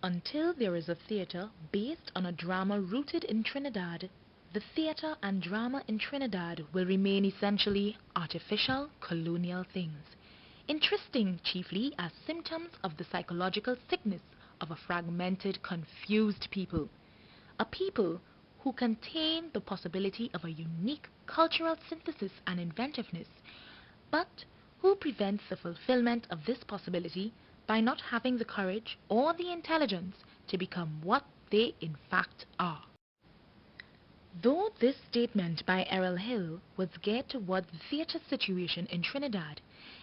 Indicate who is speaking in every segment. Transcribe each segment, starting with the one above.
Speaker 1: Until there is a theatre based on a drama rooted in Trinidad, the theatre and drama in Trinidad will remain essentially artificial colonial things, interesting chiefly as symptoms of the psychological sickness of a fragmented, confused people. A people who contain the possibility of a unique cultural synthesis and inventiveness, but who prevents the fulfillment of this possibility by not having the courage or the intelligence to become what they in fact are. Though this statement by Errol Hill was geared toward the theatre situation in Trinidad,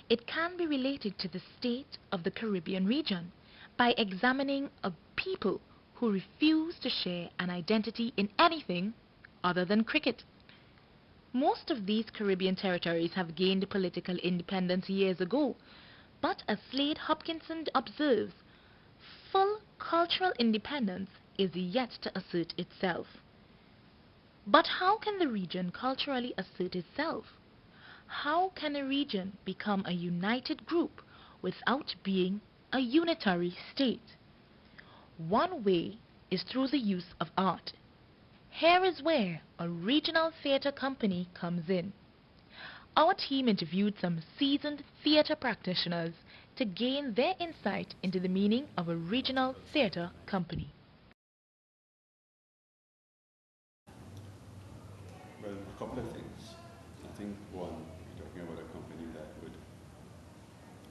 Speaker 1: it can be related to the state of the Caribbean region by examining a people who refuse to share an identity in anything other than cricket. Most of these Caribbean territories have gained political independence years ago, but as Slade Hopkinson observes, full cultural independence is yet to assert itself. But how can the region culturally assert itself? How can a region become a united group without being a unitary state? One way is through the use of art. Here is where a regional theatre company comes in. Our team interviewed some seasoned theatre practitioners to gain their insight into the meaning of a regional theatre company.
Speaker 2: Well, a couple of things. I think one, you're talking about a company that would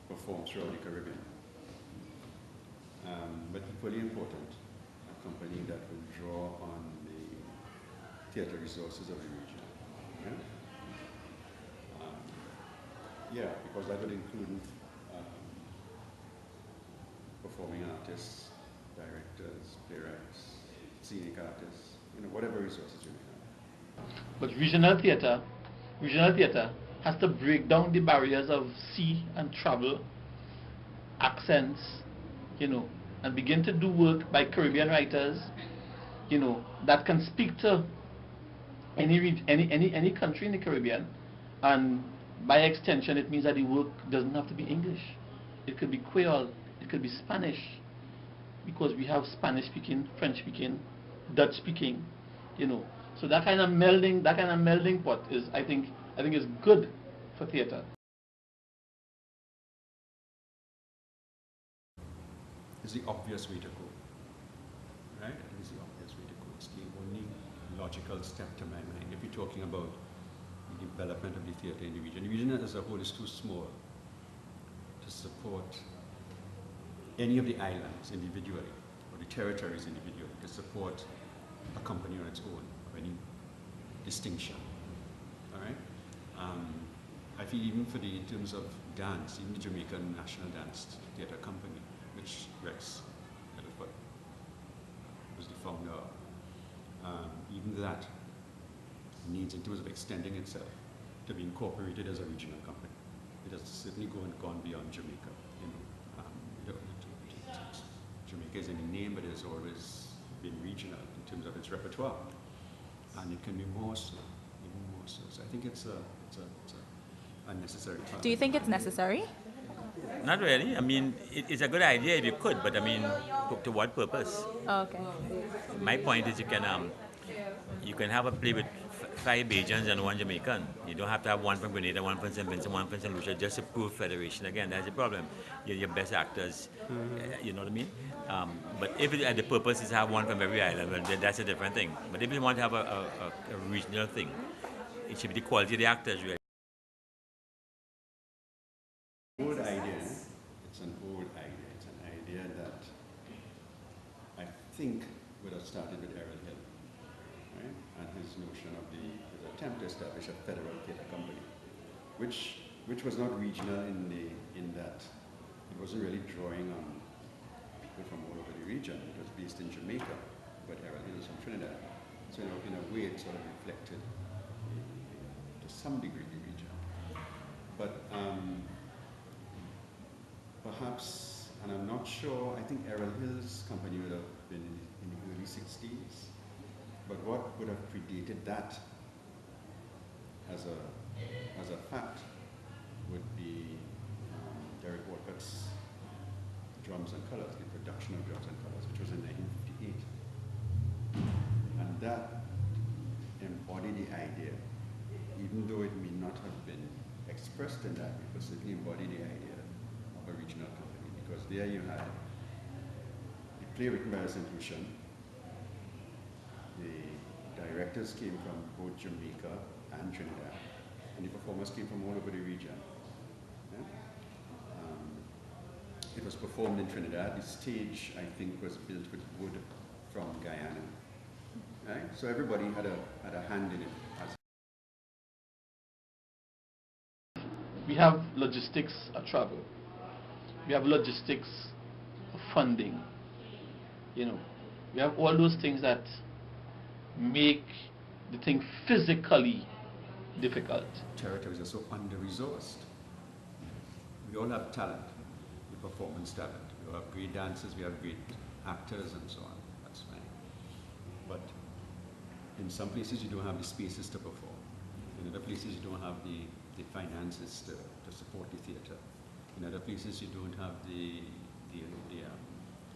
Speaker 2: perform throughout the Caribbean. But equally important, a company that will draw on the theatre resources of the region. Right? Yeah, because that would include performing artists, directors, playwrights, scenic artists, whatever resources you may have.
Speaker 3: But regional theatre has to break down the barriers of sea and travel, accents, and begin to do work by Caribbean writers, that can speak to any country in the Caribbean, and by extension, it means that the work doesn't have to be English. It could be Creole, it could be Spanish, because we have Spanish-speaking, French-speaking, Dutch-speaking, So that kind of melding pot is, I think, is good for theatre.
Speaker 2: It's the obvious way to go, right? It is the obvious way to go. It's the only logical step to my mind. If you're talking about the development of the theatre in the region as a whole is too small to support any of the islands individually, or the territories individually, to support a company on its own of any distinction. All right? I feel even in terms of dance, even the Jamaican National Dance Theatre Company, which Rex Elford was the founder of, even that needs, in terms of extending itself, to be incorporated as a regional company. It has certainly gone beyond Jamaica. Jamaica is in the name, but it has always been regional in terms of its repertoire, and it can be more so, even more so. So I think it's a unnecessary.
Speaker 4: Do you think it's necessary?
Speaker 5: Not really. I mean, it's a good idea if you could, but I mean, to what purpose?
Speaker 4: Oh, okay.
Speaker 5: My point is, you can have a play with 5 Bajans and 1 Jamaican. You don't have to have 1 from Grenada, 1 from St. Vincent, 1 from St. Lucia, just to prove federation. Again, that's the problem. You're your best actors, you know what I mean? But if the purpose is to have 1 from every island, well, then that's a different thing. But if you want to have a regional thing, it should be the quality of the actors, really.
Speaker 2: Old idea. It's an old idea. It's an idea that I think would have started with Errol Hill, right? And his notion of his attempt to establish a federal theatre company, which was not regional in that it wasn't really drawing on people from all over the region. It was based in Jamaica, but Errol Hill is from Trinidad. So in a way, it sort of reflected to some degree the region. But perhaps, and I'm not sure, I think Errol Hill's company would have been in the early 60s. But what would have predated that as a fact would be Derek Walcott's Drums and Colors, the production of Drums and Colors, which was in 1958. And that embodied the idea, even though it may not have been expressed in that, it was certainly embodied the idea of a regional company, because there you had the play written by St. Lucian. The directors came from both Jamaica and Trinidad, and the performers came from all over the region. Yeah? It was performed in Trinidad. The stage, I think, was built with wood from Guyana. Right? So everybody had a hand in it.
Speaker 3: We have logistics of travel. We have logistics of funding. You know, we have all those things that make the thing physically difficult.
Speaker 2: Territories are so under-resourced. We all have talent, the performance talent. We all have great dancers, we have great actors and so on. That's fine. But in some places you don't have the spaces to perform. In other places you don't have the finances to support the theatre. In other places you don't have the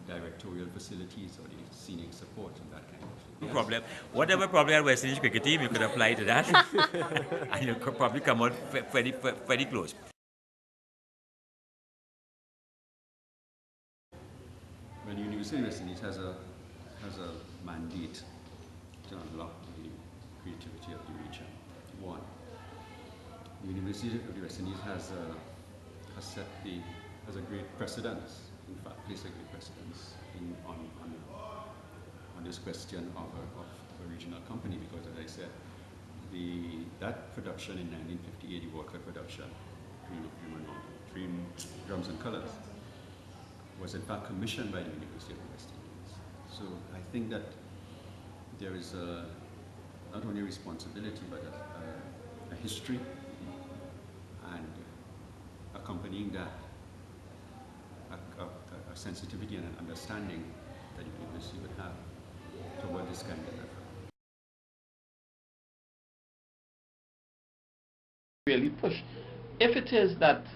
Speaker 2: directorial facilities or the scenic support and that kind of thing.
Speaker 5: No problem. Whatever problem at West Indies cricket team, you could apply to that, and you could probably come out very close.
Speaker 2: When University of West Indies has a mandate to unlock the creativity of the region. One, the University of the West Indies has a great precedence. In fact, placed a great precedence on this question of a regional company, because, as I said, that production in 1958, the World Cup production, Dream Drums and Colors, was in fact commissioned by the University of the West Indies. So I think that there is not only a responsibility, but a history, and accompanying that, a sensitivity and an understanding that the university would have toward this kind of effort.
Speaker 3: Really push. If it is that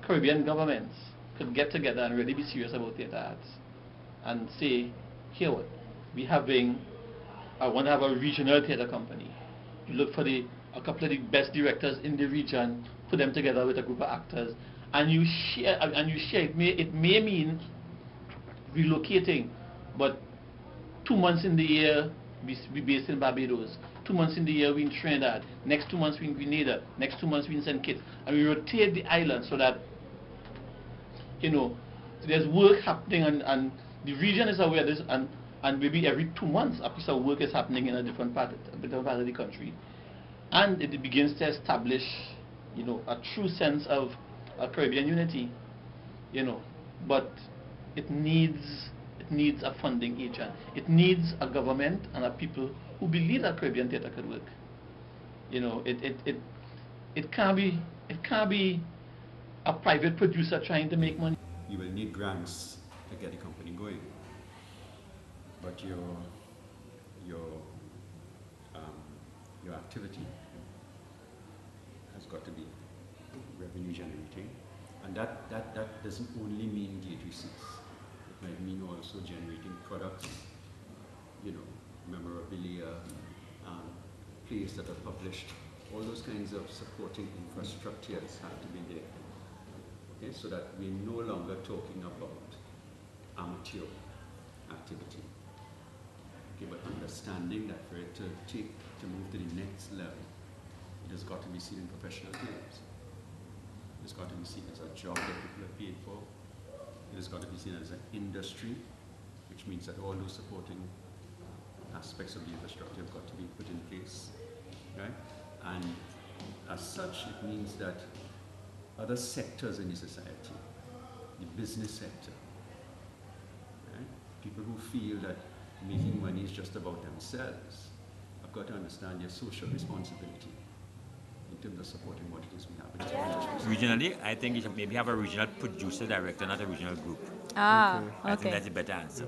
Speaker 3: Caribbean governments could get together and really be serious about theatre arts and say, here what, I want to have a regional theatre company. You look for a couple of the best directors in the region, put them together with a group of actors, and you share. It may mean relocating, but 2 months in the year we based in Barbados, 2 months in the year we in Trinidad, next 2 months we in Grenada, next 2 months we in St. Kitts, and we rotate the island so that, you know, there's work happening, and the region is aware of this, and maybe every 2 months a piece of work is happening in a different part of the country, and it begins to establish, you know, a true sense of a Caribbean unity, you know. But it needs a funding agent. It needs a government and a people who believe that Caribbean theatre could work. You know, it can't be a private producer trying to make money.
Speaker 2: You will need grants to get the company going, but your activity has got to be revenue generating, and that doesn't only mean gate receipts. It might mean also generating products, you know, memorabilia, plays that are published. All those kinds of supporting infrastructures have to be there. Okay, so that we're no longer talking about amateur activity. Okay, but understanding that for it to move to the next level, it has got to be seen in professional terms. It's got to be seen as a job that people are paid for. It has got to be seen as an industry, which means that all those supporting aspects of the infrastructure have got to be put in place, right? And as such, it means that other sectors in the society, the business sector, right? People who feel that making money is just about themselves have got to understand their social responsibility in terms of supporting what it is we have.
Speaker 5: Regionally, I think you should maybe have a regional producer director, not a regional group.
Speaker 1: Ah,
Speaker 5: I think that's a better answer.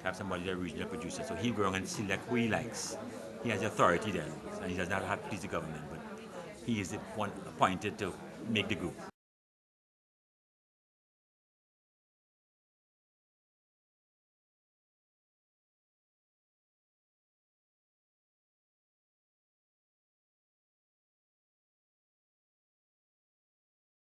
Speaker 5: Have somebody that's a regional producer, so he'll go around and select who he likes. He has authority then, and he does not have to please the government, but he is the one appointed to make the group.